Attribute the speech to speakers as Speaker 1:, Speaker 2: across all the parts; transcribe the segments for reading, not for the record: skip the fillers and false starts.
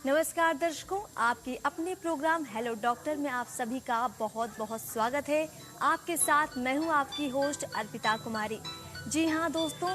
Speaker 1: नमस्कार दर्शकों, आपके अपने प्रोग्राम हेलो डॉक्टर में आप सभी का बहुत बहुत स्वागत है। आपके साथ मैं हूं आपकी होस्ट अर्पिता कुमारी। जी हां दोस्तों,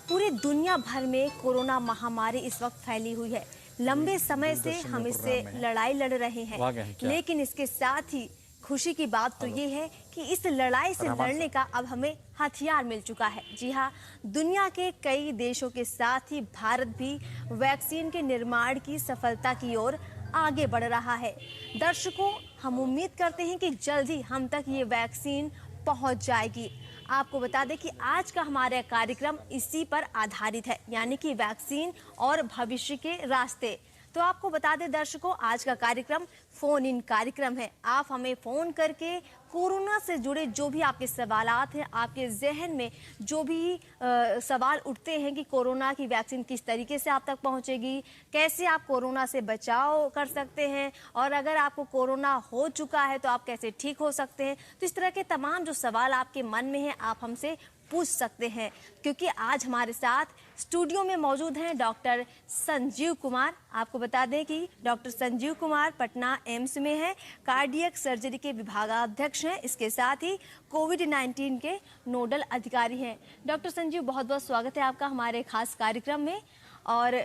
Speaker 1: पूरी दुनिया भर में कोरोना महामारी इस वक्त फैली हुई है। लंबे समय से हम इससे लड़ाई लड़ रहे हैं, लेकिन इसके साथ ही खुशी की बात तो ये है कि इस लड़ाई से लड़ने का अब हमें हथियार मिल चुका है। जी हाँ, दुनिया के कई देशों के साथ ही भारत भी वैक्सीन के निर्माण की सफलता की ओर आगे बढ़ रहा है। दर्शकों, हम उम्मीद करते हैं कि जल्द ही हम तक ये वैक्सीन पहुंच जाएगी। आपको बता दें कि आज का हमारा कार्यक्रम इसी पर आधारित है, यानी कि वैक्सीन और भविष्य के रास्ते। तो आपको बता दें दर्शकों, आज का कार्यक्रम फोन इन कार्यक्रम है। आप हमें फोन करके कोरोना से जुड़े जो भी आपके सवालात हैं, आपके जहन में जो भी सवाल उठते हैं कि कोरोना की वैक्सीन किस तरीके से आप तक पहुंचेगी, कैसे आप कोरोना से बचाव कर सकते हैं, और अगर आपको कोरोना हो चुका है तो आप कैसे ठीक हो सकते हैं। तो इस तरह के तमाम जो सवाल आपके मन में हैं, आप हमसे पूछ सकते हैं, क्योंकि आज हमारे साथ स्टूडियो में मौजूद हैं डॉक्टर संजीव कुमार। आपको बता दें कि डॉक्टर संजीव कुमार पटना एम्स में हैं, कार्डियक सर्जरी के विभागाध्यक्ष हैं, इसके साथ ही कोविड-19 के नोडल अधिकारी हैं। डॉक्टर संजीव, बहुत बहुत स्वागत है आपका हमारे खास कार्यक्रम में। और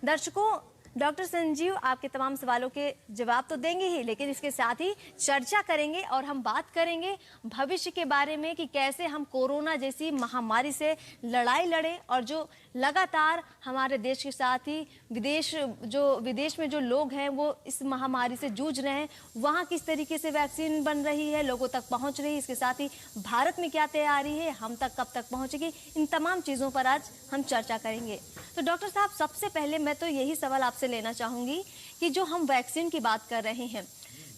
Speaker 1: दर्शकों, डॉक्टर संजीव आपके तमाम सवालों के जवाब तो देंगे ही, लेकिन इसके साथ ही चर्चा करेंगे और हम बात करेंगे भविष्य के बारे में कि कैसे हम कोरोना जैसी महामारी से लड़ाई लड़ें, और जो लगातार हमारे देश के साथ ही विदेश में जो लोग हैं वो इस महामारी से जूझ रहे हैं, वहाँ किस तरीके से वैक्सीन बन रही है, लोगों तक पहुँच रही है, इसके साथ ही भारत में क्या तैयारी है, हम तक कब तक पहुँचेगी, इन तमाम चीज़ों पर आज हम चर्चा करेंगे। तो डॉक्टर साहब, सबसे पहले मैं तो यही सवाल आपसे लेना चाहूंगी कि जो हम वैक्सीन की बात कर रहे हैं,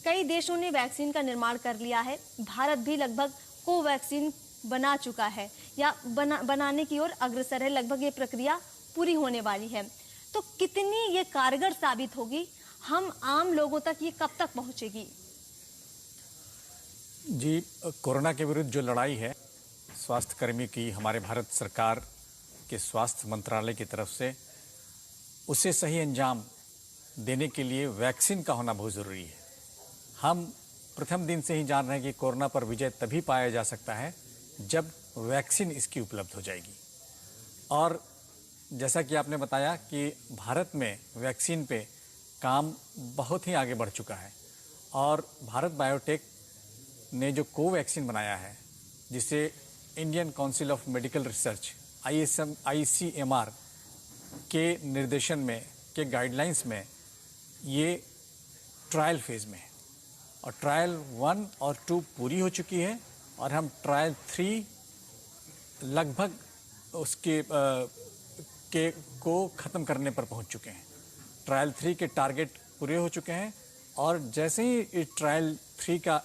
Speaker 1: कई देशों ने वैक्सीन का निर्माण कर लिया है, भारत भी लगभग कोवैक्सीन बना चुका है या बनाने की ओर अग्रसर है, लगभग ये प्रक्रिया पूरी होने वाली है। तो कितनी ये कारगर साबित होगी, हम आम लोगों तक ये कब तक पहुंचेगी?
Speaker 2: जी, कोरोना के विरुद्ध जो लड़ाई है स्वास्थ्य कर्मी की, हमारे भारत सरकार के स्वास्थ्य मंत्रालय की तरफ से, उसे सही अंजाम देने के लिए वैक्सीन का होना बहुत ज़रूरी है। हम प्रथम दिन से ही जान रहे हैं कि कोरोना पर विजय तभी पाया जा सकता है जब वैक्सीन इसकी उपलब्ध हो जाएगी। और जैसा कि आपने बताया कि भारत में वैक्सीन पे काम बहुत ही आगे बढ़ चुका है, और भारत बायोटेक ने जो कोवैक्सीन बनाया है, जिसे Indian council of medical research ICMR के निर्देशन में, के गाइडलाइंस में ये ट्रायल फेज़ में है, और ट्रायल 1 और 2 पूरी हो चुकी है, और हम ट्रायल 3 लगभग उसके को ख़त्म करने पर पहुंच चुके हैं। ट्रायल 3 के टारगेट पूरे हो चुके हैं, और जैसे ही ट्रायल 3 का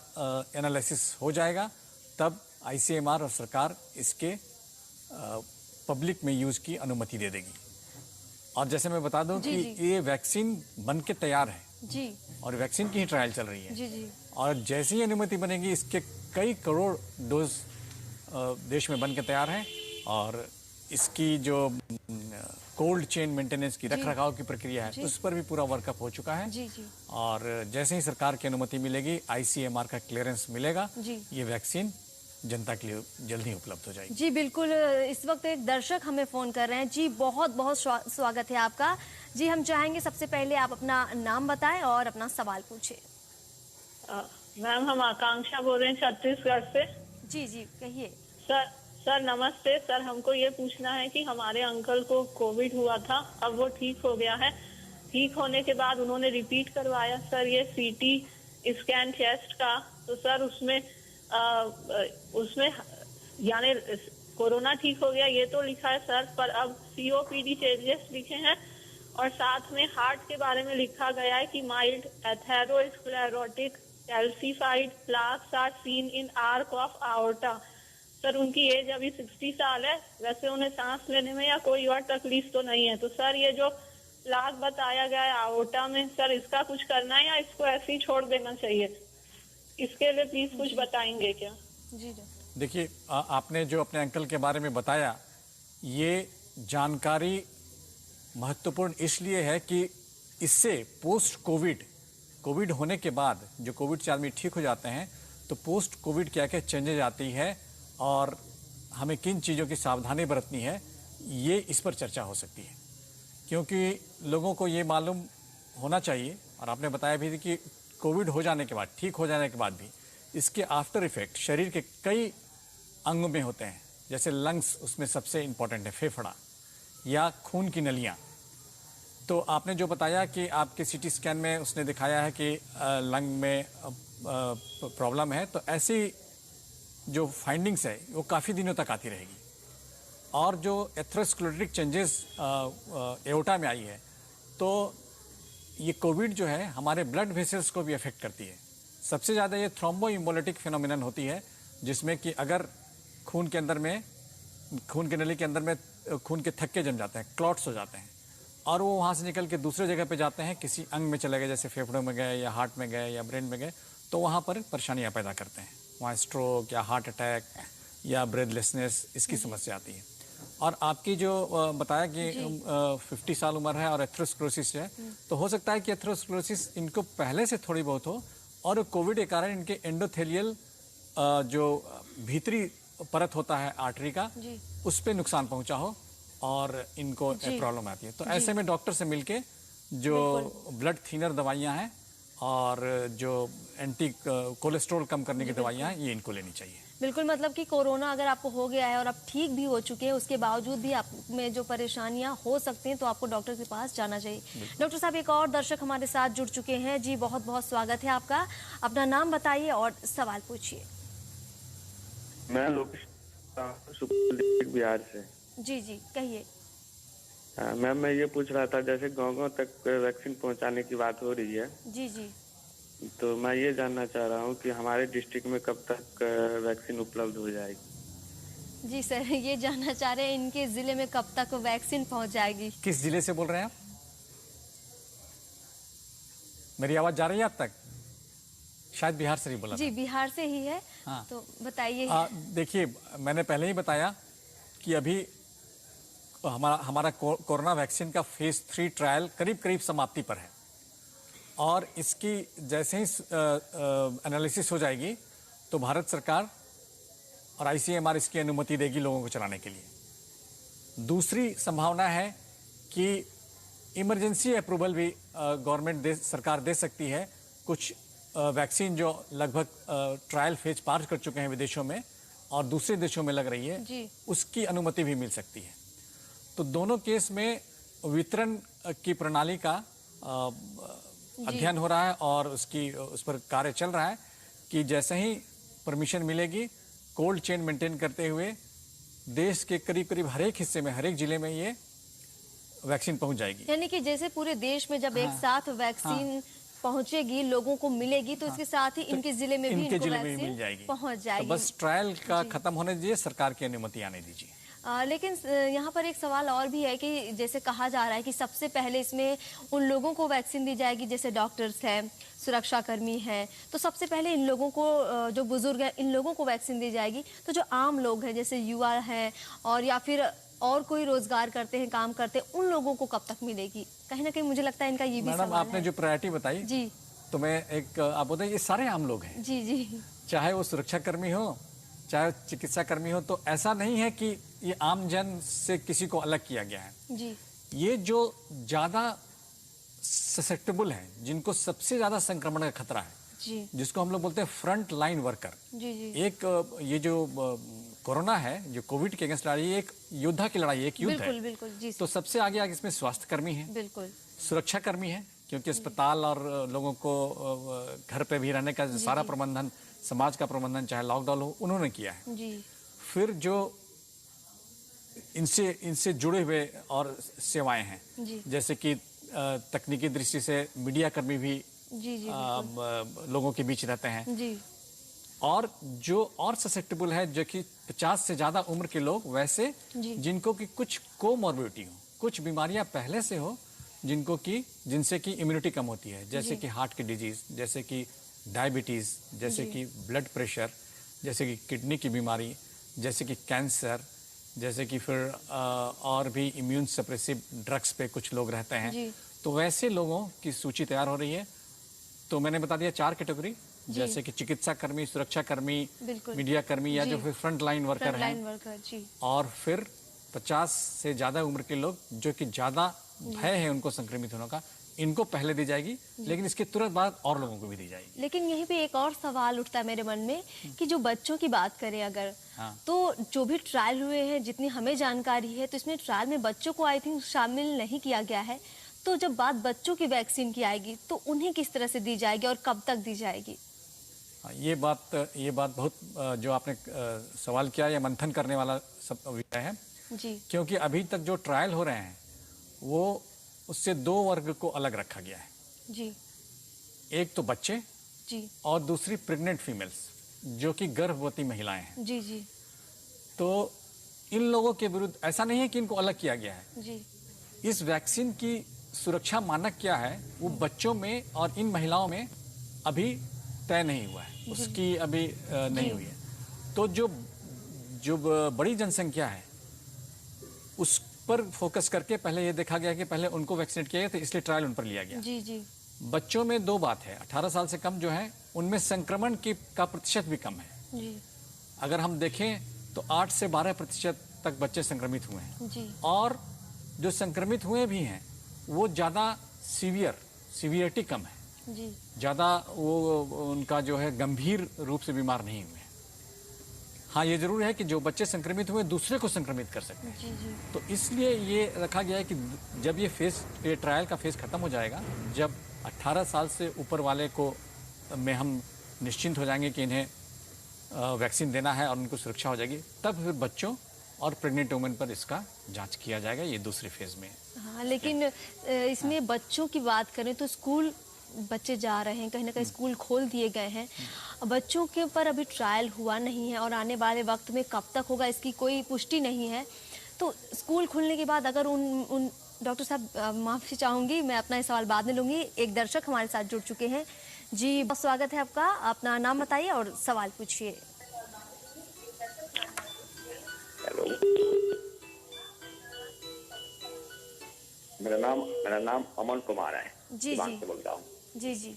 Speaker 2: एनालिसिस हो जाएगा, तब ICMR और सरकार इसके पब्लिक में यूज़ की अनुमति दे देगी। और जैसे मैं बता दूं कि ये वैक्सीन बन के तैयार है जी, और वैक्सीन की ही ट्रायल चल रही है जी। और जैसे ही अनुमति बनेगी, इसके कई करोड़ डोज देश में बन के तैयार हैं, और इसकी जो कोल्ड चेन मेंटेनेंस की, रख रखाव की प्रक्रिया है, उस पर भी पूरा वर्कअप हो चुका है जी। और जैसे ही सरकार की अनुमति मिलेगी, ICMR का क्लियरेंस मिलेगा, ये वैक्सीन जनता के लिए जल्द ही उपलब्ध हो जाएगी।
Speaker 1: जी बिल्कुल। इस वक्त एक दर्शक हमें फोन कर रहे हैं जी, बहुत बहुत स्वागत है आपका जी। हम चाहेंगे सबसे पहले आप अपना नाम बताएं और अपना सवाल पूछें।
Speaker 3: मैम, हम आकांक्षा बोल रहे हैं छत्तीसगढ़ से।
Speaker 1: जी जी, कहिए।
Speaker 3: सर नमस्ते। सर, हमको ये पूछना है कि हमारे अंकल को कोविड हुआ था, अब वो ठीक हो गया है। ठीक होने के बाद उन्होंने रिपीट करवाया सर ये CT स्कैन चेस्ट का, तो सर उसमें यानी कोरोना ठीक हो गया ये तो लिखा है सर, पर अब COPD चेंजेस लिखे हैं, और साथ में हार्ट के बारे में लिखा गया है कि mild atherosclerotic calcified plaques are seen in arch of aorta. Sir, उनकी एज अभी 60 साल है, वैसे उन्हें सांस लेने में या कोई और तकलीफ तो नहीं है। तो सर, ये जो प्लाक बताया गया है आओर्टा में, सर इसका कुछ करना है या इसको ऐसे ही छोड़ देना चाहिए? इसके लिए प्लीज कुछ बताएंगे क्या?
Speaker 1: जी
Speaker 2: देखिए, आपने जो अपने अंकल के बारे में बताया, ये जानकारी महत्वपूर्ण इसलिए है कि इससे पोस्ट कोविड होने के बाद जो कोविड से आदमी ठीक हो जाते हैं तो पोस्ट कोविड क्या क्या चेंजेज आती है और हमें किन चीज़ों की सावधानी बरतनी है, ये इस पर चर्चा हो सकती है। क्योंकि लोगों को ये मालूम होना चाहिए, और आपने बताया भी कि कोविड हो जाने के बाद, ठीक हो जाने के बाद भी इसके आफ्टर इफेक्ट शरीर के कई अंगों में होते हैं। जैसे लंग्स, उसमें सबसे इम्पोर्टेंट है फेफड़ा या खून की नलियाँ। तो आपने जो बताया कि आपके सीटी स्कैन में उसने दिखाया है कि लंग में प्रॉब्लम है, तो ऐसी जो फाइंडिंग्स है वो काफ़ी दिनों तक आती रहेगी। और जो एथेरोस्क्लेरोटिक चेंजेस एओर्टा में आई है, तो ये कोविड जो है हमारे ब्लड वेसल्स को भी अफेक्ट करती है। सबसे ज़्यादा ये थ्रोम्बो इम्बोलिटिक फिनोमिनन होती है, जिसमें कि अगर खून के नली के अंदर में खून के थक्के जम जाते हैं, क्लॉट्स हो जाते हैं, और वो वहाँ से निकल के दूसरे जगह पे जाते हैं, किसी अंग में चले गए, जैसे फेफड़ों में गए या हार्ट में गए या ब्रेन में गए, तो वहाँ पर परेशानियाँ पैदा करते हैं। वहाँ स्ट्रोक या हार्ट अटैक या ब्रेथलेसनेस, इसकी समस्या आती है। और आपकी जो बताया कि 50 साल उम्र है और एथेरोस्क्लेरोसिस है, तो हो सकता है कि एथेरोस्क्लेरोसिस इनको पहले से थोड़ी बहुत हो और कोविड के कारण इनके एंडोथेलियल जो भीतरी परत होता है आर्टरी का, उस पर नुकसान पहुंचा हो और इनको प्रॉब्लम आती है। तो ऐसे में डॉक्टर से मिलके जो ब्लड थिनर दवाइयाँ हैं और जो एंटी कोलेस्ट्रॉल कम करने की दवाइयाँ हैं, ये इनको लेनी चाहिए।
Speaker 1: बिल्कुल, मतलब कि कोरोना अगर आपको हो गया है और आप ठीक भी हो चुके हैं, उसके बावजूद भी आप में जो परेशानियां हो सकती हैं, तो आपको डॉक्टर के पास जाना चाहिए। डॉक्टर साहब, एक और दर्शक हमारे साथ जुड़ चुके हैं। जी, बहुत बहुत स्वागत है आपका। अपना नाम बताइए और सवाल पूछिए।
Speaker 4: मैं लोकेश सुपौल डिस्ट्रिक्ट बिहार से।
Speaker 1: जी जी, कहिए।
Speaker 4: मैम, मैं ये पूछ रहा था, जैसे गाँव तक वैक्सीन पहुंचाने की बात हो रही है,
Speaker 1: जी जी,
Speaker 4: तो मैं ये जानना चाह रहा हूँ कि हमारे डिस्ट्रिक्ट में कब तक वैक्सीन उपलब्ध हो जाएगी।
Speaker 1: जी सर, ये जानना चाह रहे हैं इनके जिले में कब तक वैक्सीन पहुंच जाएगी।
Speaker 2: किस जिले से बोल रहे हैं आप? मेरी आवाज जा रही है आप तक? शायद बिहार से ही बोला
Speaker 1: जी, बिहार से ही है।
Speaker 2: हाँ।
Speaker 1: तो बताइए।
Speaker 2: देखिए, मैंने पहले ही बताया कि अभी हमारा कोरोना वैक्सीन का फेज 3 ट्रायल करीब समाप्ति पर है, और इसकी जैसे ही एनालिसिस हो जाएगी तो भारत सरकार और आईसीएमआर इसकी अनुमति देगी लोगों को चलाने के लिए। दूसरी संभावना है कि इमरजेंसी अप्रूवल भी गवर्नमेंट सरकार दे सकती है। कुछ वैक्सीन जो लगभग ट्रायल फेज पार कर चुके हैं विदेशों में और दूसरे देशों में लग रही है, उसकी अनुमति भी मिल सकती है। तो दोनों केस में वितरण की प्रणाली का अध्ययन हो रहा है और उस पर कार्य चल रहा है कि जैसे ही परमिशन मिलेगी, कोल्ड चेन मेंटेन करते हुए देश के करीब हर एक हिस्से में, हर एक जिले में ये वैक्सीन पहुंच जाएगी।
Speaker 1: यानी कि जैसे पूरे देश में जब एक साथ वैक्सीन पहुंचेगी, लोगों को मिलेगी, तो इसके साथ ही इनके जिले में भी इनको वैक्सीन
Speaker 2: मिल जाएगी,
Speaker 1: पहुंच जाएगी।
Speaker 2: तो बस ट्रायल का खत्म होने दीजिए, सरकार की अनुमति आने दीजिए।
Speaker 1: लेकिन यहाँ पर एक सवाल और भी है कि जैसे कहा जा रहा है कि सबसे पहले इसमें उन लोगों को वैक्सीन दी जाएगी जैसे डॉक्टर्स हैं, सुरक्षाकर्मी हैं, तो सबसे पहले इन लोगों को, जो बुजुर्ग हैं, इन लोगों को वैक्सीन दी जाएगी। तो जो आम लोग हैं, जैसे युवा हैं और या फिर और कोई रोजगार करते हैं, काम करते हैं, उन लोगों को कब तक मिलेगी? कहीं ना कहीं मुझे लगता है इनका ये भी सवाल है।
Speaker 2: मैडम, आपने जो प्रायोरिटी बताई,
Speaker 1: जी,
Speaker 2: तो मैं आप बताइए, ये सारे आम लोग हैं।
Speaker 1: जी जी,
Speaker 2: चाहे वो सुरक्षाकर्मी हो, चाहे चिकित्सा कर्मी हो, तो ऐसा नहीं है कि ये आम जन से किसी को अलग किया गया है।
Speaker 1: जी,
Speaker 2: ये जो ज्यादा ससेप्टेबल हैं, जिनको सबसे ज्यादा संक्रमण का खतरा है,
Speaker 1: जी,
Speaker 2: जिसको हम लोग बोलते हैं फ्रंट लाइन वर्कर।
Speaker 1: जी, जी,
Speaker 2: एक ये जो कोरोना है, जो कोविड के अगेंस्ट लड़ाई, एक योद्धा की लड़ाई, एक युद्ध
Speaker 1: बिल्कुल
Speaker 2: है।
Speaker 1: बिल्कुल, जी,
Speaker 2: तो सबसे आगे इसमें स्वास्थ्य कर्मी हैं,
Speaker 1: बिल्कुल,
Speaker 2: सुरक्षा कर्मी हैं, क्योंकि अस्पताल और लोगों को घर पे भी रहने का सारा प्रबंधन, समाज का प्रबंधन, चाहे लॉकडाउन हो, उन्होंने किया है।
Speaker 1: जी,
Speaker 2: फिर जो इनसे जुड़े हुए और सेवाएं हैं, जैसे कि तकनीकी दृष्टि से मीडिया कर्मी भी
Speaker 1: जी, जी,
Speaker 2: लोगों के बीच रहते हैं,
Speaker 1: जी,
Speaker 2: और जो और ससेप्टेबल है, जो कि 50 से ज्यादा उम्र के लोग, वैसे जिनको कि कुछ कोमॉर्बिडिटी हो, कुछ बीमारियां पहले से हो, जिनसे कि इम्यूनिटी कम होती है, जैसे कि हार्ट की डिजीज, जैसे कि डायबिटीज, जैसे कि ब्लड प्रेशर, जैसे कि किडनी की बीमारी, जैसे कि कैंसर, जैसे कि फिर और भी इम्यून सप्रेसिव ड्रग्स पे कुछ लोग रहते हैं। तो वैसे लोगों की सूची तैयार हो रही है। तो मैंने बता दिया 4 कैटेगरी, जैसे कि चिकित्सा कर्मी, सुरक्षा कर्मी,
Speaker 1: बिल्कुल।
Speaker 2: मीडिया कर्मी या
Speaker 1: जी।
Speaker 2: जो फिर फ्रंट लाइन वर्कर
Speaker 1: फ्रंट
Speaker 2: हैं,
Speaker 1: लाइन वर्कर जी।
Speaker 2: और फिर 50 से ज़्यादा उम्र के लोग जो कि ज़्यादा भय है उनको संक्रमित होने का, इनको पहले दी जाएगी, लेकिन इसके तुरंत बाद और लोगों को भी दी जाएगी।
Speaker 1: लेकिन यहीं पे एक और सवाल उठता है मेरे मन में कि जो बच्चों की बात करें अगर,
Speaker 2: हाँ।
Speaker 1: तो जो भी ट्रायल हुए हैं, जितनी हमें जानकारी है, तो इसमें ट्रायल में बच्चों को आई थिंक शामिल नहीं किया गया है। तो जब बात बच्चों की वैक्सीन की आएगी तो उन्हें किस तरह से दी जाएगी और कब तक दी जाएगी?
Speaker 2: ये बात बहुत जो आपने सवाल किया, ये मंथन करने वाला सब विषय है,
Speaker 1: जी
Speaker 2: क्योंकि अभी तक जो ट्रायल हो रहे हैं वो उससे 2 वर्ग को अलग रखा गया है।
Speaker 1: जी
Speaker 2: एक तो बच्चे
Speaker 1: जी
Speaker 2: और दूसरी प्रेग्नेंट फीमेल्स जो कि गर्भवती महिलाएं हैं।
Speaker 1: जी जी
Speaker 2: तो इन लोगों के विरुद्ध ऐसा नहीं है कि इनको अलग किया गया है।
Speaker 1: जी
Speaker 2: इस वैक्सीन की सुरक्षा मानक क्या है वो बच्चों में और इन महिलाओं में अभी तय नहीं हुआ है, उसकी अभी नहीं हुई है। तो जो बड़ी जनसंख्या है उस पर फोकस करके पहले ये देखा गया कि पहले उनको वैक्सीनेट किया गया, तो इसलिए ट्रायल उन पर लिया गया।
Speaker 1: जी जी
Speaker 2: बच्चों में 2 बात है, 18 साल से कम जो है उनमें संक्रमण का प्रतिशत भी कम है।
Speaker 1: जी
Speaker 2: अगर हम देखें तो 8 से 12% तक बच्चे संक्रमित हुए हैं,
Speaker 1: जी
Speaker 2: और जो संक्रमित हुए भी हैं वो ज़्यादा सीवियरिटी कम है,
Speaker 1: जी
Speaker 2: ज़्यादा वो उनका जो है गंभीर रूप से बीमार नहीं हुए हैं। हाँ, ये जरूर है कि जो बच्चे संक्रमित हुए दूसरे को संक्रमित कर सकते हैं।
Speaker 1: जी जी
Speaker 2: तो इसलिए ये रखा गया है कि जब ये ट्रायल का फेज खत्म हो जाएगा, जब 18 साल से ऊपर वाले को में हम निश्चिंत हो जाएंगे कि इन्हें वैक्सीन देना है और उनको सुरक्षा हो जाएगी, तब फिर बच्चों और प्रेग्नेंट वुमेन पर इसका जांच किया जाएगा। ये दूसरे फेज में।
Speaker 1: हाँ, लेकिन इसमें बच्चों की बात करें तो स्कूल बच्चे जा रहे हैं, कहीं ना कहीं स्कूल खोल दिए गए हैं। बच्चों के ऊपर अभी ट्रायल हुआ नहीं है और आने वाले वक्त में कब तक होगा इसकी कोई पुष्टि नहीं है। तो स्कूल खुलने के बाद अगर उन डॉक्टर साहब माफ़ी चाहूँगी, मैं अपना ये सवाल बाद में लूँगी। एक दर्शक हमारे साथ जुड़ चुके हैं जी, बहुत स्वागत है आपका। अपना नाम बताइए और सवाल पूछिए।
Speaker 5: हेलो, मेरा नाम अमन कुमार है।
Speaker 1: जी
Speaker 5: सिवान
Speaker 1: जी
Speaker 5: से बोल रहा हूँ।
Speaker 1: जी जी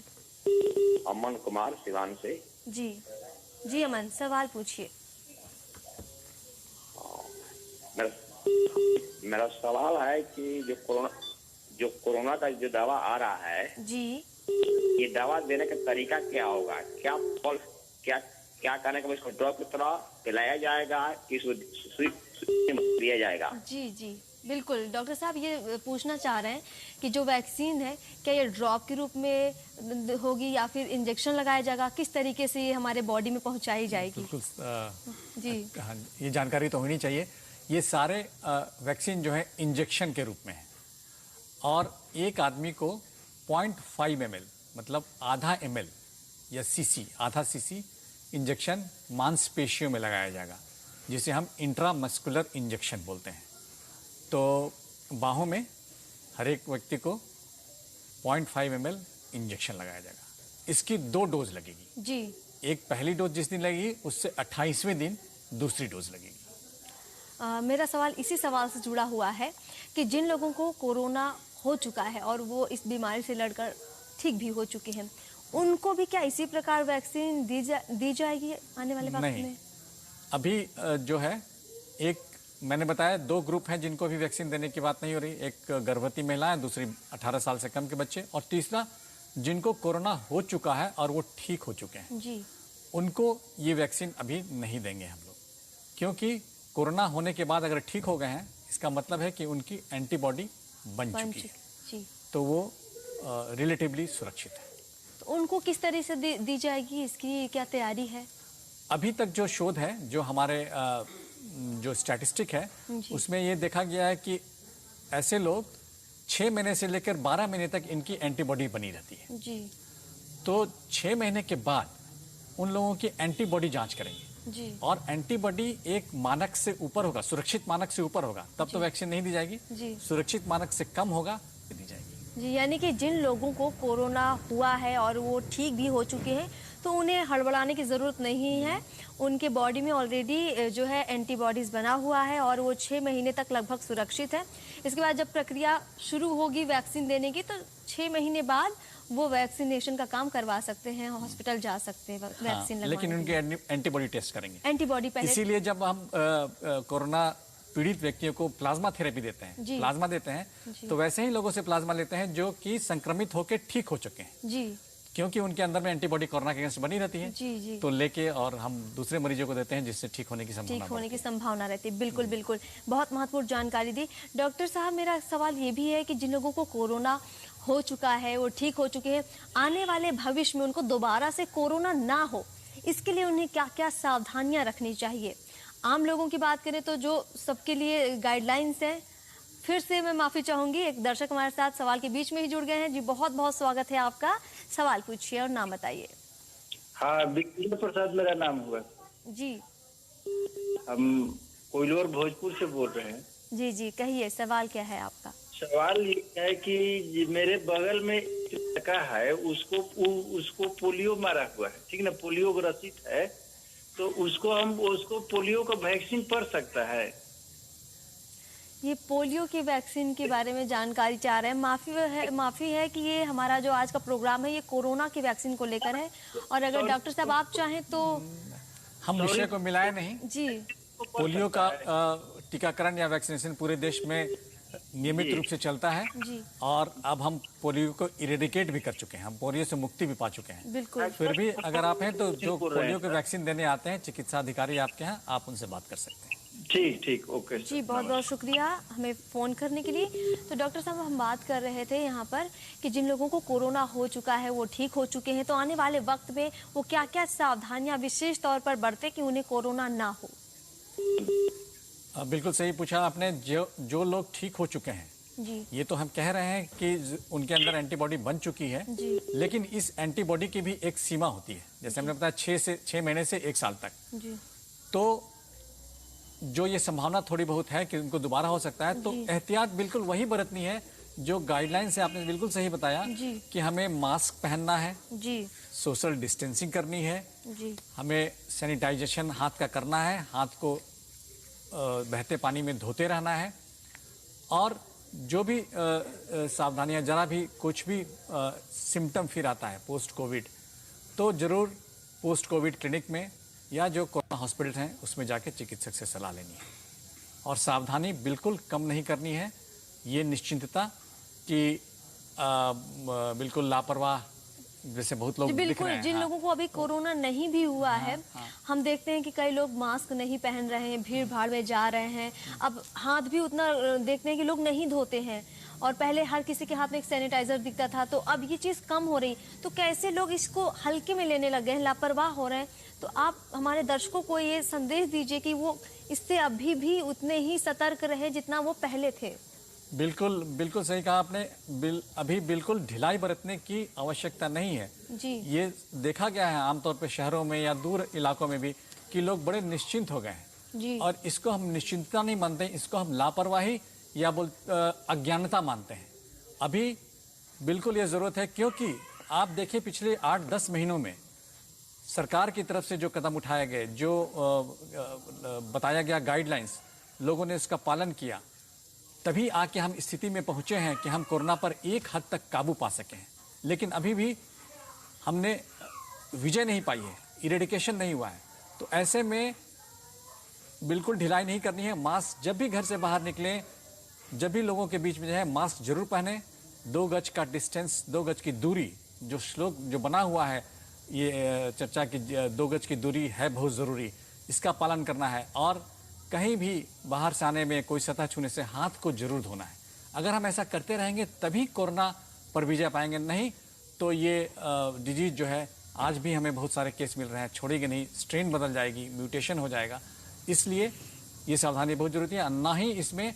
Speaker 5: अमन कुमार सिवान से।
Speaker 1: जी जी अमन, सवाल पूछिए।
Speaker 5: मेरा सवाल है कि जो कोरोना का जो दवा आ रहा है,
Speaker 1: जी
Speaker 5: ये दवा देने का तरीका क्या होगा? क्या करने के बाद इसको ड्रॉप की तरह पिलाया जाएगा कि सुई दिया जाएगा?
Speaker 1: जी जी बिल्कुल, डॉक्टर साहब ये पूछना चाह रहे हैं कि जो वैक्सीन है क्या ये ड्रॉप के रूप में होगी या फिर इंजेक्शन लगाया जाएगा, किस तरीके से ये हमारे बॉडी में पहुंचाई जाएगी?
Speaker 2: बिल्कुल
Speaker 1: जी
Speaker 2: हाँ, ये जानकारी तो होनी चाहिए। ये सारे वैक्सीन जो है इंजेक्शन के रूप में है, और एक आदमी को 0.5 ml मतलब आधा ml या सीसी, आधा सीसी इंजेक्शन मांसपेशियों में लगाया जाएगा, जिसे हम इंट्रामस्कुलर इंजेक्शन बोलते हैं। तो बाहों में हर एक व्यक्ति को 0.5 ml इंजेक्शन लगाया जाएगा। इसकी 2 डोज लगेगी
Speaker 1: जी।
Speaker 2: एक पहली डोज जिस दिन लगेगी उससे 28वें दिन दूसरी डोज लगेगी।
Speaker 1: मेरा सवाल इसी सवाल से जुड़ा हुआ है कि जिन लोगों को कोरोना हो चुका है और वो इस बीमारी से लड़कर ठीक भी हो चुके हैं, उनको भी क्या इसी प्रकार वैक्सीन दी जाएगी आने वाले वक्त
Speaker 2: नहीं।
Speaker 1: में?
Speaker 2: अभी जो है, एक मैंने बताया 2 ग्रुप हैं जिनको भी वैक्सीन देने की बात नहीं हो रही। एक गर्भवती महिलाएं, दूसरी 18 साल से कम के बच्चे, और तीसरा जिनको कोरोना हो चुका है और वो ठीक हो चुके हैं,
Speaker 1: जी
Speaker 2: उनको ये वैक्सीन अभी नहीं देंगे हम लोग। क्योंकि कोरोना होने के बाद अगर ठीक हो गए हैं, इसका मतलब है कि उनकी एंटीबॉडी बन चुकी है,
Speaker 1: जी।
Speaker 2: तो वो रिलेटिवली सुरक्षित है।
Speaker 1: तो उनको किस तरह से दी जाएगी, इसकी क्या तैयारी है?
Speaker 2: अभी तक जो शोध है, जो हमारे जो स्टैटिस्टिक है, उसमें ये देखा गया है कि ऐसे लोग 6 महीने से लेकर 12 महीने तक इनकी एंटीबॉडी बनी रहती है।
Speaker 1: जी
Speaker 2: तो 6 महीने के बाद उन लोगों की एंटीबॉडी जांच करेंगे,
Speaker 1: जी
Speaker 2: और एंटीबॉडी एक मानक से ऊपर होगा, सुरक्षित मानक से ऊपर होगा, तब तो वैक्सीन नहीं दी जाएगी।
Speaker 1: जी
Speaker 2: सुरक्षित मानक से कम होगा तो दी जाएगी।
Speaker 1: जी, यानी कि जिन लोगों को कोरोना हुआ है और वो ठीक भी हो चुके हैं, तो उन्हें हड़बड़ाने की ज़रूरत नहीं है। उनके बॉडी में ऑलरेडी जो है एंटीबॉडीज़ बना हुआ है और वो 6 महीने तक लगभग सुरक्षित है। इसके बाद जब प्रक्रिया शुरू होगी वैक्सीन देने की, तो 6 महीने बाद वो वैक्सीनेशन का काम करवा सकते हैं, हॉस्पिटल जा सकते हैं वैक्सीन लगवाने।
Speaker 2: लेकिन उनके एंटीबॉडी टेस्ट करेंगे।
Speaker 1: एंटीबॉडी पहले,
Speaker 2: इसीलिए जब हम कोरोना पीड़ित व्यक्तियों को प्लाज्मा थेरेपी देते हैं,
Speaker 1: जी।
Speaker 2: प्लाज्मा देते हैं, तो वैसे ही लोगों से प्लाज्मा लेते हैं जो कि संक्रमित होकर ठीक हो चुके हैं,
Speaker 1: जी
Speaker 2: क्योंकि उनके अंदर में एंटीबॉडी कोरोना के अगेंस्ट बनी रहती है।
Speaker 1: जी जी
Speaker 2: तो लेके और हम दूसरे मरीजों को देते हैं जिससे ठीक होने की
Speaker 1: ठीक
Speaker 2: संभावना
Speaker 1: होने की
Speaker 2: बढ़ती है।
Speaker 1: संभावना रहती है। बिल्कुल बिल्कुल, बहुत महत्वपूर्ण जानकारी दी डॉक्टर साहब। मेरा सवाल ये भी है कि जिन लोगों को कोरोना हो चुका है, वो ठीक हो चुके हैं, आने वाले भविष्य में उनको दोबारा से कोरोना ना हो, इसके लिए उन्हें क्या क्या सावधानियां रखनी चाहिए? आम लोगों की बात करें तो जो सबके लिए गाइडलाइंस हैं, फिर से मैं माफ़ी चाहूँगी, एक दर्शक हमारे साथ सवाल के बीच में ही जुड़ गए हैं। जी बहुत बहुत स्वागत है आपका, सवाल पूछिए और नाम बताइए।
Speaker 6: हाँ, विक्टर प्रसाद मेरा नाम हुआ।
Speaker 1: जी
Speaker 6: हम कोइलोर भोजपुर से बोल रहे हैं।
Speaker 1: जी जी कहिए, सवाल क्या है आपका?
Speaker 6: सवाल ये है कि मेरे बगल में एक लड़का है, उसको पोलियो मारा हुआ है, ठीक ना, पोलियो ग्रसित है, तो उसको पोलियो का वैक्सीन पड़ सकता है?
Speaker 1: ये पोलियो की वैक्सीन के बारे में जानकारी चाह रहे हैं। माफ़ी है कि ये हमारा जो आज का प्रोग्राम है ये कोरोना की वैक्सीन को लेकर है, और अगर डॉक्टर साहब आप चाहें तो
Speaker 2: हम विषय को मिलाए नहीं।
Speaker 1: जी
Speaker 2: पोलियो का टीकाकरण या वैक्सीनेशन पूरे देश में नियमित रूप से चलता है,
Speaker 1: जी
Speaker 2: और अब हम पोलियो को इरेडिकेट भी कर चुके हैं, हम पोलियो से मुक्ति भी पा चुके हैं।
Speaker 1: बिल्कुल।
Speaker 2: फिर भी अगर आप हैं तो जो पोलियो के वैक्सीन देने आते हैं चिकित्सा अधिकारी आपके यहाँ, आप उनसे बात कर सकते हैं।
Speaker 6: ठीक ठीक, ओके
Speaker 1: जी बहुत बहुत शुक्रिया हमें फ़ोन करने के लिए। तो डॉक्टर साहब, हम बात कर रहे थे यहाँ पर कि जिन लोगों को कोरोना हो चुका है, वो ठीक हो चुके हैं, तो आने वाले वक्त में वो क्या क्या सावधानियाँ विशेष तौर पर बरतें कि उन्हें कोरोना ना हो?
Speaker 2: बिल्कुल सही पूछा आपने। जो लोग ठीक हो चुके हैं,
Speaker 1: जी
Speaker 2: ये तो हम कह रहे हैं कि उनके अंदर एंटीबॉडी बन चुकी है,
Speaker 1: जी
Speaker 2: लेकिन इस एंटीबॉडी की भी एक सीमा होती है। जैसे हमने बताया 6 महीने से 1 साल तक।
Speaker 1: जी
Speaker 2: तो जो ये संभावना थोड़ी बहुत है कि उनको दोबारा हो सकता है, तो एहतियात बिल्कुल वही बरतनी है जो गाइडलाइन से आपने बिल्कुल सही बताया
Speaker 1: जी
Speaker 2: कि हमें मास्क पहनना है,
Speaker 1: जी
Speaker 2: सोशल डिस्टेंसिंग करनी है,
Speaker 1: जी
Speaker 2: हमें सैनिटाइजेशन हाथ का करना है, हाथ को बहते पानी में धोते रहना है, और जो भी सावधानियां, जरा भी कुछ भी सिम्टम फिर आता है पोस्ट कोविड, तो जरूर पोस्ट कोविड क्लिनिक में या जो कोरोना हॉस्पिटल हैं उसमें जाके चिकित्सक से सलाह लेनी है। और सावधानी बिल्कुल कम नहीं करनी है, ये निश्चिंतता कि बिल्कुल लापरवाह जैसे बहुत लोग दिख
Speaker 1: बिल्कुल।
Speaker 2: रहे हैं।
Speaker 1: जिन
Speaker 2: हाँ।
Speaker 1: लोगों को अभी कोरोना नहीं भी हुआ है, हम देखते हैं कि कई लोग मास्क नहीं पहन रहे हैं, भीड़ भाड़ में जा रहे हैं, अब हाथ भी उतना देखते हैं कि लोग नहीं धोते हैं, और पहले हर किसी के हाथ में एक सैनिटाइजर दिखता था, तो अब ये चीज़ कम हो रही, तो कैसे लोग इसको हल्के में लेने लग गए हैं, लापरवाह हो रहे हैं। तो आप हमारे दर्शकों को ये संदेश दीजिए कि वो इससे अभी भी उतने ही सतर्क रहे जितना वो पहले थे।
Speaker 2: बिल्कुल बिल्कुल सही कहा आपने। अभी बिल्कुल ढिलाई बरतने की आवश्यकता नहीं है।
Speaker 1: जी
Speaker 2: ये देखा गया है आमतौर पर शहरों में या दूर इलाकों में भी कि लोग बड़े निश्चिंत हो गए हैं,
Speaker 1: जी
Speaker 2: और इसको हम निश्चिंतता नहीं मानते, इसको हम लापरवाही या अज्ञानता मानते हैं। अभी बिल्कुल ये ज़रूरत है, क्योंकि आप देखिए पिछले 8-10 महीनों में सरकार की तरफ से जो कदम उठाए गए, जो बताया गया गाइडलाइंस, लोगों ने इसका पालन किया, तभी आके हम स्थिति में पहुंचे हैं कि हम कोरोना पर एक हद तक काबू पा सके हैं। लेकिन अभी भी हमने विजय नहीं पाई है, इरेडिकेशन नहीं हुआ है। तो ऐसे में बिल्कुल ढिलाई नहीं करनी है। मास्क जब भी घर से बाहर निकलें, जब भी लोगों के बीच में जो है मास्क जरूर पहने, 2 गज का डिस्टेंस, 2 गज की दूरी, जो श्लोक जो बना हुआ है ये चर्चा की 2 गज की दूरी है बहुत ज़रूरी, इसका पालन करना है। और कहीं भी बाहर से आने में कोई सतह छूने से हाथ को जरूर धोना है। अगर हम ऐसा करते रहेंगे तभी कोरोना पर विजय पाएंगे, नहीं तो ये डिजीज जो है आज भी हमें बहुत सारे केस मिल रहे हैं, छोड़ेगी नहीं, स्ट्रेन बदल जाएगी, म्यूटेशन हो जाएगा। इसलिए ये सावधानी बहुत जरूरी है। ना ही इसमें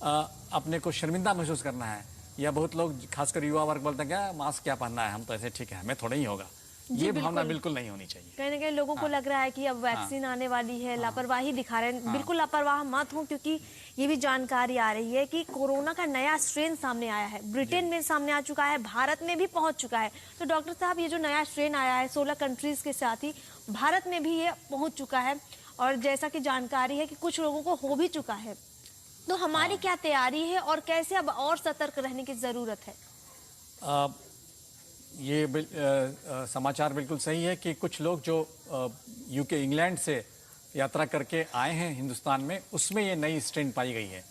Speaker 2: अपने को शर्मिंदा महसूस करना है, या बहुत लोग खासकर युवा वर्ग बोलते हैं क्या मास्क क्या पहनना है, हम तो ऐसे ठीक है, हमें थोड़ा ही होगा। ये भावना बिल्कुल नहीं होनी चाहिए।
Speaker 1: कहीं ना कहीं लोगों को लग रहा है कि अब वैक्सीन आने वाली है, लापरवाही दिखा रहे हैं। बिल्कुल लापरवाह मत हो, क्योंकि ये भी जानकारी आ रही है कि कोरोना का नया स्ट्रेन सामने आया है। ब्रिटेन में सामने आ चुका है, भारत में भी पहुंच चुका है। तो डॉक्टर साहब, ये जो नया स्ट्रेन आया है 16 कंट्रीज के साथ ही भारत में भी ये पहुंच चुका है, और जैसा कि जानकारी है कि कुछ लोगों को हो भी चुका है। तो हमारी क्या तैयारी है और कैसे अब और सतर्क रहने की जरूरत है?
Speaker 2: ये समाचार बिल्कुल सही है कि कुछ लोग जो यूके इंग्लैंड से यात्रा करके आए हैं हिंदुस्तान में, उसमें ये नई स्ट्रेन पाई गई है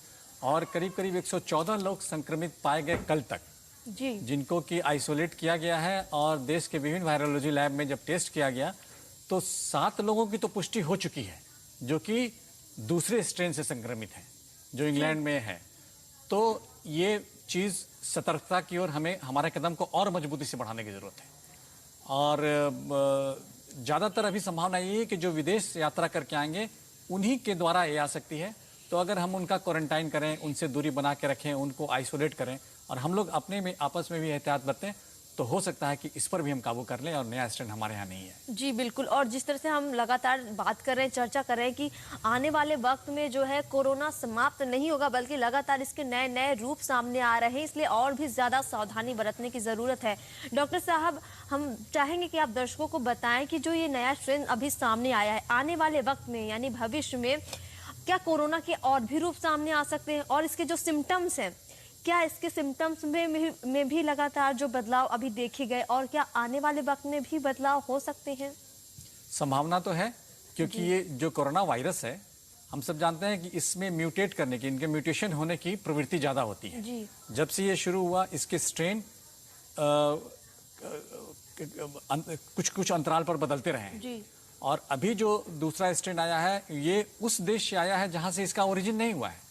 Speaker 2: और करीब करीब 114 लोग संक्रमित पाए गए कल तक,
Speaker 1: जी,
Speaker 2: जिनको कि आइसोलेट किया गया है। और देश के विभिन्न वायरोलॉजी लैब में जब टेस्ट किया गया तो 7 लोगों की तो पुष्टि हो चुकी है जो कि दूसरे स्ट्रेन से संक्रमित हैं, जो इंग्लैंड में है। तो ये चीज़ सतर्कता की ओर हमें हमारे कदम को और मजबूती से बढ़ाने की ज़रूरत है। और ज़्यादातर अभी संभावना ये है कि जो विदेश यात्रा करके आएंगे उन्हीं के द्वारा ये आ सकती है। तो अगर हम उनका क्वारंटाइन करें, उनसे दूरी बना के रखें, उनको आइसोलेट करें और हम लोग अपने में आपस में भी एहतियात बरतें, तो हो सकता है कि इस पर भी हम काबू कर लें और नया स्ट्रेन हमारे यहाँ नहीं है।
Speaker 1: जी बिल्कुल। और जिस तरह से हम लगातार बात कर रहे हैं, चर्चा कर रहे हैं कि आने वाले वक्त में जो है कोरोना समाप्त नहीं होगा, बल्कि लगातार इसके नए नए रूप सामने आ रहे हैं, इसलिए और भी ज़्यादा सावधानी बरतने की ज़रूरत है। डॉक्टर साहब, हम चाहेंगे कि आप दर्शकों को बताएं कि जो ये नया स्ट्रेन अभी सामने आया है, आने वाले वक्त में यानी भविष्य में क्या कोरोना के और भी रूप सामने आ सकते हैं, और इसके जो सिम्टम्स हैं, क्या इसके सिम्टम्स में भी लगातार जो बदलाव अभी देखे गए, और क्या आने वाले वक्त में भी बदलाव हो सकते हैं?
Speaker 2: संभावना तो है, क्योंकि ये जो कोरोना वायरस है, हम सब जानते हैं कि इसमें म्यूटेट करने की, इनके म्यूटेशन होने की प्रवृत्ति ज़्यादा होती है।
Speaker 1: जी।
Speaker 2: जब से ये शुरू हुआ, इसके स्ट्रेन कुछ कुछ अंतराल पर बदलते रहे हैं।
Speaker 1: जी।
Speaker 2: और अभी जो दूसरा स्ट्रेन आया है, ये उस देश से आया है जहाँ से इसका ओरिजिन नहीं हुआ है।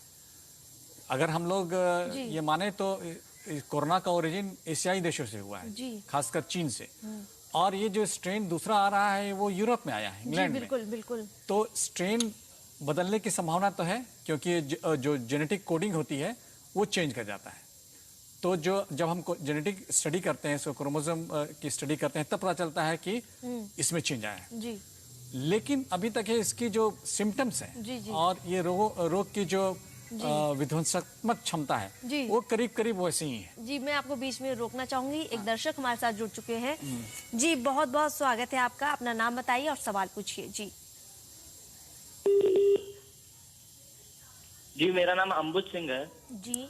Speaker 2: अगर हम लोग ये माने तो कोरोना का ओरिजिन एशियाई देशों से हुआ है, खासकर चीन से। और ये जो स्ट्रेन दूसरा आ रहा है वो यूरोप में आया है, इंग्लैंड में।
Speaker 1: बिल्कुल बिल्कुल।
Speaker 2: तो स्ट्रेन बदलने की संभावना तो है, क्योंकि जो जेनेटिक कोडिंग होती है वो चेंज कर जाता है। तो जब हम जेनेटिक स्टडी करते हैं, क्रोमोसोम की स्टडी करते हैं, तब पता चलता है कि इसमें चेंज आया है।
Speaker 1: जी।
Speaker 2: लेकिन अभी तक है इसकी जो सिम्टम्स हैं और ये रोग की जो विध्वंसात्मक क्षमता है, वो करीब करीब वैसे ही है।
Speaker 1: जी, मैं आपको बीच में रोकना चाहूंगी। एक दर्शक हमारे साथ जुड़ चुके हैं। जी, बहुत बहुत स्वागत है आपका। अपना नाम बताइए और सवाल पूछिए। जी
Speaker 7: जी, मेरा नाम अम्बुज सिंह है।
Speaker 1: जी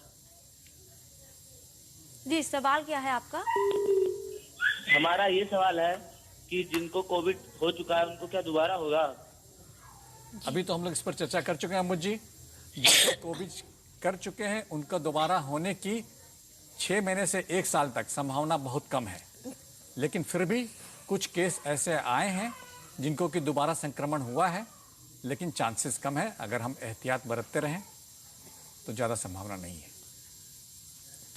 Speaker 1: जी, सवाल क्या है आपका?
Speaker 7: हमारा ये सवाल है कि जिनको कोविड हो चुका है उनको क्या दोबारा होगा?
Speaker 2: अभी तो हम लोग इस पर चर्चा कर चुके हैं अम्बुज जी। जिनको कोविड कर चुके हैं उनका दोबारा होने की 6 महीने से 1 साल तक संभावना बहुत कम है। लेकिन फिर भी कुछ केस ऐसे आए हैं जिनको कि दोबारा संक्रमण हुआ है, लेकिन चांसेस कम है। अगर हम एहतियात बरतते रहें तो ज़्यादा संभावना नहीं है।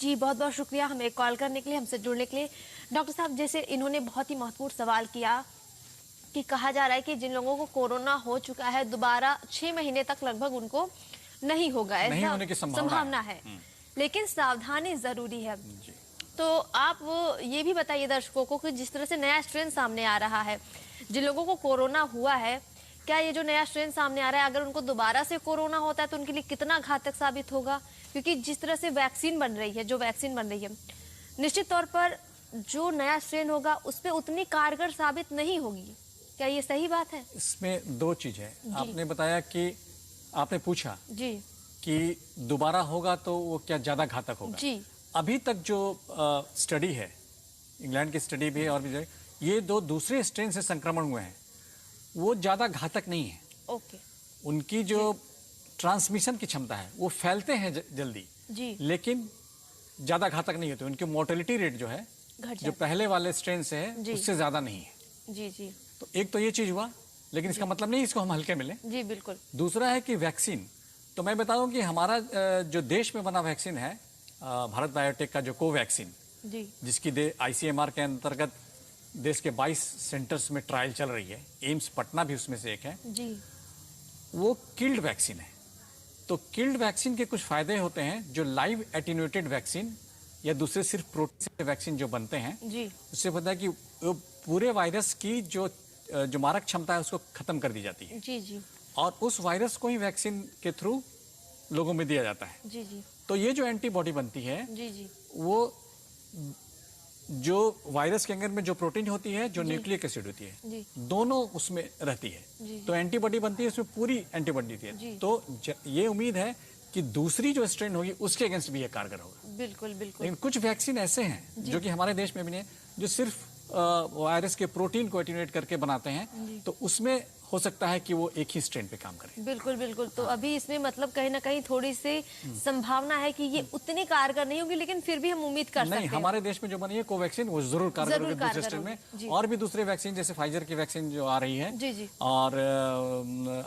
Speaker 1: जी, बहुत बहुत शुक्रिया हमें कॉल करने के लिए, हमसे जुड़ने के लिए। डॉक्टर साहब, जैसे इन्होंने बहुत ही महत्वपूर्ण सवाल किया कि कहा जा रहा है कि जिन लोगों को कोरोना हो चुका है, दोबारा 6 महीने तक लगभग उनको नहीं होगा,
Speaker 2: नहीं होने की
Speaker 1: संभावना है। लेकिन सावधानी जरूरी है। तो आप ये भी बताइए दर्शकों को कि जिस तरह से नया स्ट्रेन सामने आ रहा है, जिन लोगों को कोरोना हुआ है, क्या ये जो नया स्ट्रेन सामने आ रहा है, अगर उनको दोबारा से कोरोना होता है तो उनके लिए कितना घातक साबित होगा? क्योंकि जिस तरह से वैक्सीन बन रही है, निश्चित तौर पर जो नया स्ट्रेन होगा उस पर उतनी कारगर साबित नहीं होगी। क्या ये सही बात है?
Speaker 2: इसमें 2 चीज है। आपने बताया कि आपने पूछा
Speaker 1: जी
Speaker 2: कि दोबारा होगा तो वो क्या ज्यादा घातक होगा।
Speaker 1: जी।
Speaker 2: अभी तक जो स्टडी है, इंग्लैंड की स्टडी भी है और भी, ये 2 दूसरे स्ट्रेन से संक्रमण हुए हैं, वो ज्यादा घातक नहीं है।
Speaker 1: ओके।
Speaker 2: उनकी जो ट्रांसमिशन की क्षमता है वो फैलते हैं जल्दी
Speaker 1: जी,
Speaker 2: लेकिन ज्यादा घातक नहीं होते। उनकी मोर्टेलिटी रेट जो है, जो पहले वाले स्ट्रेन से है, उससे ज्यादा नहीं है।
Speaker 1: जी जी।
Speaker 2: तो एक तो ये चीज हुआ, लेकिन इसका मतलब नहीं इसको हम हल्के में लें।
Speaker 1: जी बिल्कुल।
Speaker 2: दूसरा है कि वैक्सीन, तो मैं बताऊं कि हमारा जो देश में बना वैक्सीन है, भारत बायोटेक का जो कोवैक्सीन, जिसकी ICMR के अंतर्गत देश के 22 सेंटर्स में ट्रायल चल रही है, एम्स पटना भी उसमें से एक है
Speaker 1: जी।
Speaker 2: वो किल्ड वैक्सीन है। तो किल्ड वैक्सीन के कुछ फायदे होते हैं जो लाइव एटीन्यूएटेड वैक्सीन या दूसरे सिर्फ प्रोटीन से वैक्सीन जो बनते हैं,
Speaker 1: जी,
Speaker 2: उससे पता है कि वो पूरे वायरस की जो मारक क्षमता है उसको खत्म कर दी जाती है।
Speaker 1: जी जी
Speaker 2: और उस वायरस को ही वैक्सीन के थ्रू लोगों में दिया जाता है।
Speaker 1: जी जी
Speaker 2: तो ये जो एंटीबॉडी बनती है
Speaker 1: जी जी
Speaker 2: वो जो वायरस के अंदर में जो प्रोटीन होती है, जो न्यूक्लिक एसिड होती है,
Speaker 1: जी
Speaker 2: दोनों उसमें रहती है।
Speaker 1: जी।
Speaker 2: तो एंटीबॉडी बनती है, उसमें पूरी एंटीबॉडी होती
Speaker 1: जी।
Speaker 2: है। तो ये उम्मीद है कि दूसरी जो स्ट्रेन होगी उसके अगेंस्ट भी ये कारगर होगा।
Speaker 1: बिल्कुल बिल्कुल।
Speaker 2: लेकिन कुछ वैक्सीन ऐसे हैं जो कि हमारे देश में भी नहीं है, जो सिर्फ वायरस के प्रोटीन को एटीन्यूएट करके बनाते हैं, तो उसमें हो सकता है कि वो एक ही स्ट्रेन पे काम करे।
Speaker 1: बिल्कुल बिल्कुल। तो अभी इसमें मतलब कहीं ना कहीं थोड़ी सी संभावना है कि ये उतनी कारगर नहीं होगी, लेकिन फिर भी हम उम्मीद कर सकते
Speaker 2: नहीं,
Speaker 1: हैं।
Speaker 2: हमारे देश में जो बनी है कोवैक्सीन वो जरूर कारगर
Speaker 1: जरूर
Speaker 2: होगी दूसरे
Speaker 1: कारगर
Speaker 2: स्ट्रेन में।
Speaker 1: होगी। जी।
Speaker 2: और भी दूसरे वैक्सीन जैसे फाइजर की वैक्सीन जो आ रही है,
Speaker 1: जी जी
Speaker 2: और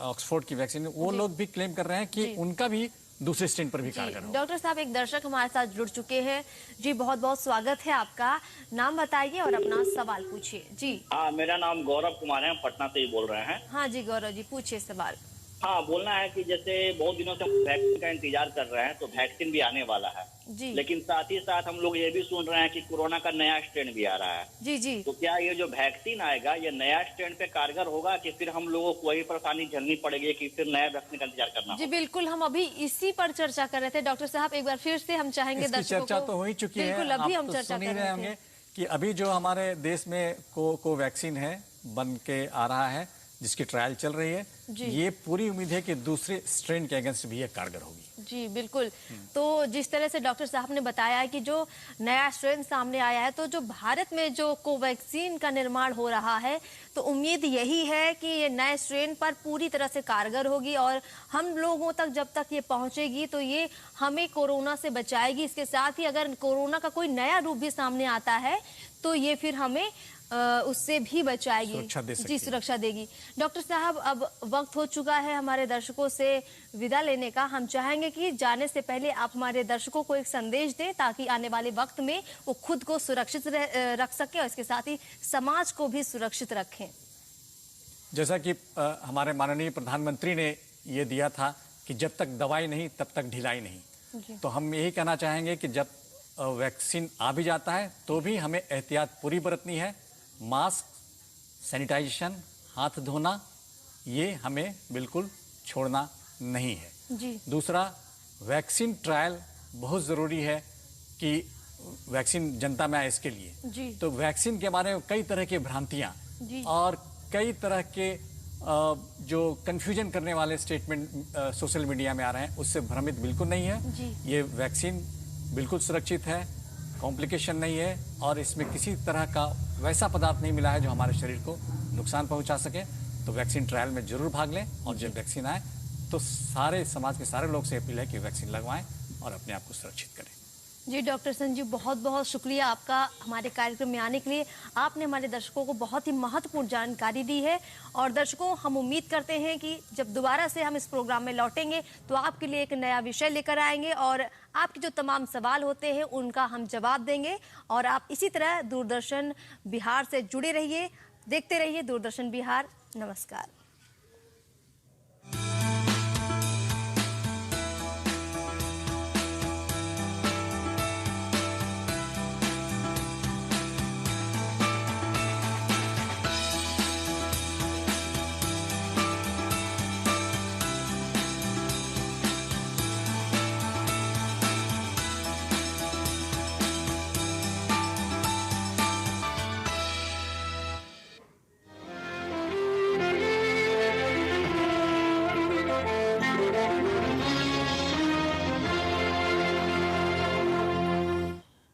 Speaker 2: ऑक्सफोर्ड की वैक्सीन, वो लोग भी क्लेम कर रहे हैं कि उनका भी दूसरे स्ट्रेन पर भी कारगर होगा।
Speaker 1: डॉक्टर साहब, एक दर्शक हमारे साथ जुड़ चुके हैं जी। बहुत बहुत स्वागत है आपका। नाम बताइए और अपना सवाल पूछिए जी।
Speaker 7: हाँ, मेरा नाम गौरव कुमार है, हम पटना से ही बोल रहे हैं।
Speaker 1: हाँ जी गौरव जी, पूछिए सवाल।
Speaker 7: हाँ, बोलना है कि जैसे बहुत दिनों से हम वैक्सीन का इंतजार कर रहे हैं, तो वैक्सीन भी आने वाला है,
Speaker 1: जी
Speaker 7: लेकिन साथ ही साथ हम लोग ये भी सुन रहे हैं कि कोरोना का नया स्ट्रेन भी आ रहा है।
Speaker 1: जी जी
Speaker 7: तो क्या ये जो वैक्सीन आएगा ये नया स्ट्रेन पे कारगर होगा कि फिर हम लोगों को वही परेशानी झेलनी पड़ेगी कि फिर नया वैक्सीन का इंतजार करना
Speaker 1: जी
Speaker 7: होगा?
Speaker 1: बिल्कुल, हम अभी इसी पर चर्चा कर रहे थे डॉक्टर साहब। एक बार फिर से हम चाहेंगे
Speaker 2: इसकी
Speaker 1: दर्शकों
Speaker 2: चर्चा
Speaker 1: को,
Speaker 2: तो हो ही चुकी है।
Speaker 1: बिल्कुल अभी
Speaker 2: आप
Speaker 1: हम
Speaker 2: तो
Speaker 1: चर्चा
Speaker 2: सुन ही
Speaker 1: कर
Speaker 2: रहे
Speaker 1: रहे
Speaker 2: होंगे
Speaker 1: थे।
Speaker 2: कि अभी जो हमारे देश में कोवैक्सीन है बन के आ रहा है, जिसकी ट्रायल चल रही है,
Speaker 1: जी।
Speaker 2: ये पूरी उम्मीद है कि दूसरे स्ट्रेन के अगेंस्ट भी ये कारगर होगी।
Speaker 1: जी बिल्कुल। तो जिस तरह से डॉक्टर साहब ने बताया है कि जो नया स्ट्रेन सामने आया है, तो जो भारत में जो कोवैक्सीन का निर्माण हो रहा है, तो उम्मीद यही है कि ये नए स्ट्रेन पर पूरी तरह से कारगर होगी और हम लोगों तक जब तक ये पहुंचेगी तो ये हमें कोरोना से बचाएगी। इसके साथ ही अगर कोरोना का कोई नया रूप भी सामने आता है तो ये फिर हमें उससे भी बचाएगी,
Speaker 2: सुरक्षा दे सकती
Speaker 1: जी
Speaker 2: है।
Speaker 1: सुरक्षा देगी। डॉक्टर साहब, अब वक्त हो चुका है हमारे दर्शकों से विदा लेने का। हम चाहेंगे कि जाने से पहले आप हमारे दर्शकों को एक संदेश दें ताकि आने वाले वक्त में वो खुद को सुरक्षित रख सके और इसके साथ ही समाज को भी सुरक्षित रखें।
Speaker 2: जैसा कि हमारे माननीय प्रधानमंत्री ने ये दिया था कि जब तक दवाई नहीं तब तक ढिलाई नहीं,
Speaker 1: जी।
Speaker 2: तो हम यही कहना चाहेंगे कि जब वैक्सीन आ भी जाता है तो भी हमें एहतियात पूरी बरतनी है। मास्क, सैनिटाइजेशन, हाथ धोना, ये हमें बिल्कुल छोड़ना नहीं है।
Speaker 1: जी
Speaker 2: दूसरा, वैक्सीन ट्रायल बहुत ज़रूरी है कि वैक्सीन जनता में आए इसके लिए।
Speaker 1: जी
Speaker 2: तो वैक्सीन के बारे में कई तरह की भ्रांतियां
Speaker 1: जी
Speaker 2: और कई तरह के जो कंफ्यूजन करने वाले स्टेटमेंट सोशल मीडिया में आ रहे हैं, उससे भ्रमित बिल्कुल नहीं है।
Speaker 1: जी
Speaker 2: ये वैक्सीन बिल्कुल सुरक्षित है, कॉम्प्लिकेशन नहीं है और इसमें किसी तरह का वैसा पदार्थ नहीं मिला है जो हमारे शरीर को नुकसान पहुंचा सके। तो वैक्सीन ट्रायल में जरूर भाग लें और जब वैक्सीन आए तो सारे समाज के सारे लोग से अपील है कि वैक्सीन लगवाएं और अपने आप को सुरक्षित करें।
Speaker 1: जी डॉक्टर संजीव, बहुत बहुत शुक्रिया आपका हमारे कार्यक्रम में आने के लिए। आपने हमारे दर्शकों को बहुत ही महत्वपूर्ण जानकारी दी है और दर्शकों, हम उम्मीद करते हैं कि जब दोबारा से हम इस प्रोग्राम में लौटेंगे तो आपके लिए एक नया विषय लेकर आएंगे और आपके जो तमाम सवाल होते हैं उनका हम जवाब देंगे। और आप इसी तरह दूरदर्शन बिहार से जुड़े रहिए, देखते रहिए दूरदर्शन बिहार। नमस्कार।